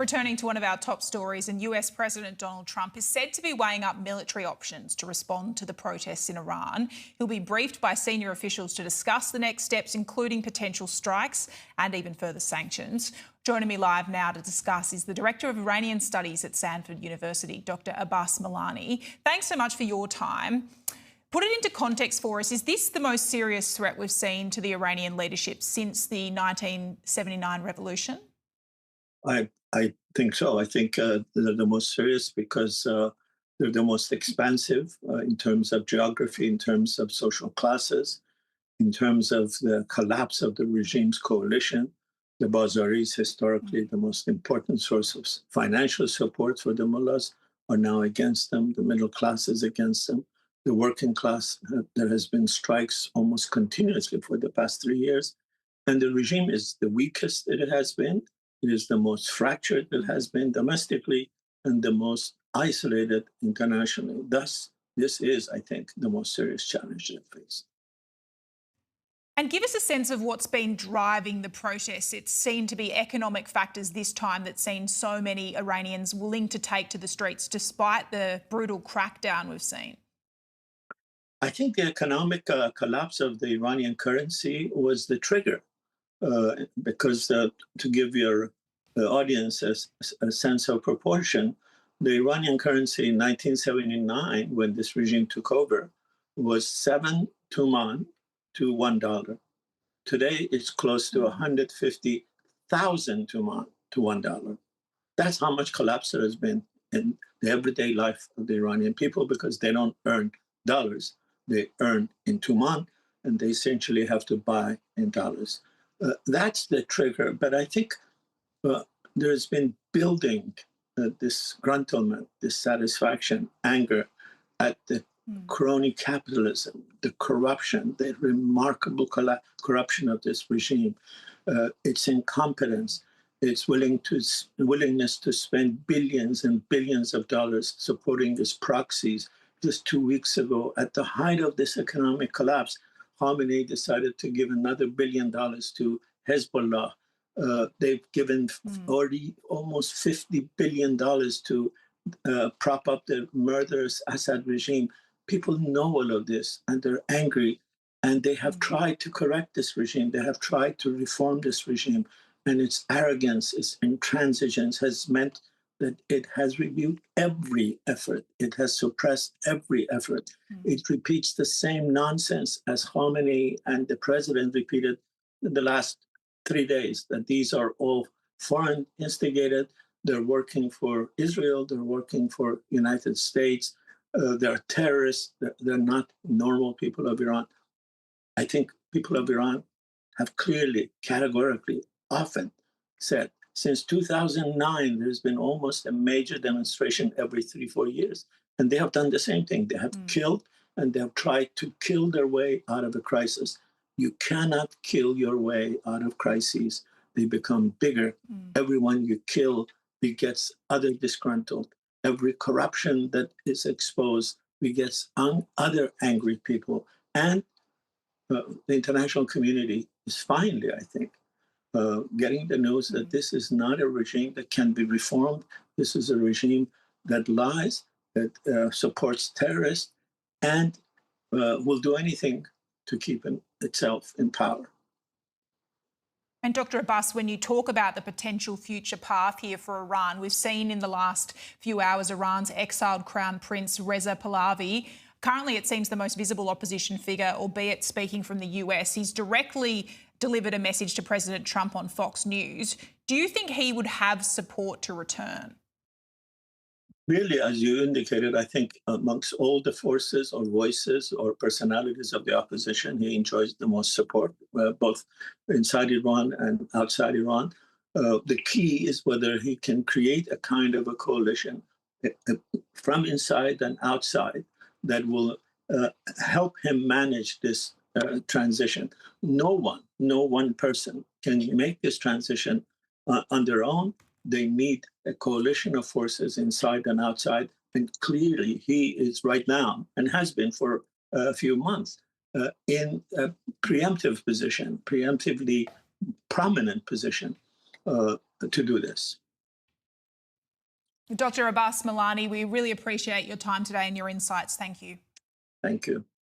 Returning to one of our top stories, and US President Donald Trump is said to be weighing up military options to respond to the protests in Iran. He'll be briefed by senior officials to discuss the next steps, including potential strikes and even further sanctions. Joining me live now to discuss is the Director of Iranian Studies at Stanford University, Dr. Abbas Milani. Thanks so much for your time. Put it into context for us. Is this the most serious threat we've seen to the Iranian leadership since the 1979 revolution? I think so. I think they're the most serious because they're the most expansive in terms of geography, in terms of social classes, in terms of the collapse of the regime's coalition. The Bazaris, historically the most important source of financial support for the mullahs, are now against them. The middle class is against them. The working class, there has been strikes almost continuously for the past 3 years. And the regime is the weakest it has been. It is the most fractured it has been domestically and the most isolated internationally. Thus, this is, I think, the most serious challenge they face. And give us a sense of what's been driving the protests. It seemed to be economic factors this time that's seen so many Iranians willing to take to the streets despite the brutal crackdown we've seen. I think the economic collapse of the Iranian currency was the trigger. Because to give your audience a sense of proportion, the Iranian currency in 1979, when this regime took over, was 7 tuman to $1. Today, it's close to 150,000 tuman to $1. That's how much collapse there has been in the everyday life of the Iranian people because they don't earn dollars. They earn in tuman, and they essentially have to buy in dollars. That's the trigger. But I think there's been building disgruntlement, dissatisfaction, anger at the crony capitalism, the corruption, the remarkable corruption of this regime, its incompetence, its willingness to spend billions and billions of dollars supporting its proxies. Just 2 weeks ago, at the height of this economic collapse, Khamenei decided to give another $1 billion to Hezbollah. They've given already almost $50 billion to prop up the murderous Assad regime. People know all of this, and they're angry, and they have tried to correct this regime. They have tried to reform this regime, and its arrogance, its intransigence has meant that it has rebuked every effort. It has suppressed every effort. It repeats the same nonsense as Khamenei and the president repeated in the last 3 days, that these are all foreign instigated. They're working for Israel. They're working for United States. They're terrorists. They're not normal people of Iran. I think people of Iran have clearly, categorically, often said, since 2009, there's been almost a major demonstration every 3-4 years. And they have done the same thing. They have killed, and they have tried to kill their way out of a crisis. You cannot kill your way out of crises. They become bigger. Everyone you kill begets other disgruntled. Every corruption that is exposed begets other angry people. And the international community is finally, I think, getting the news that this is not a regime that can be reformed. This is a regime that lies, that supports terrorists, and will do anything to keep itself in power. And Dr. Abbas, when you talk about the potential future path here for Iran, we've seen in the last few hours Iran's exiled Crown Prince Reza Pahlavi. Currently, it seems the most visible opposition figure, albeit speaking from the US. He's directly delivered a message to President Trump on Fox News. Do you think he would have support to return? Really, as you indicated, I think amongst all the forces or voices or personalities of the opposition, he enjoys the most support, both inside Iran and outside Iran. The key is whether he can create a kind of a coalition from inside and outside that will help him manage this transition. No one person can make this transition on their own. They need a coalition of forces inside and outside. And clearly he is right now, and has been for a few months, in a preemptively prominent position to do this. Dr. Abbas Milani, we really appreciate your time today and your insights. Thank you. Thank you.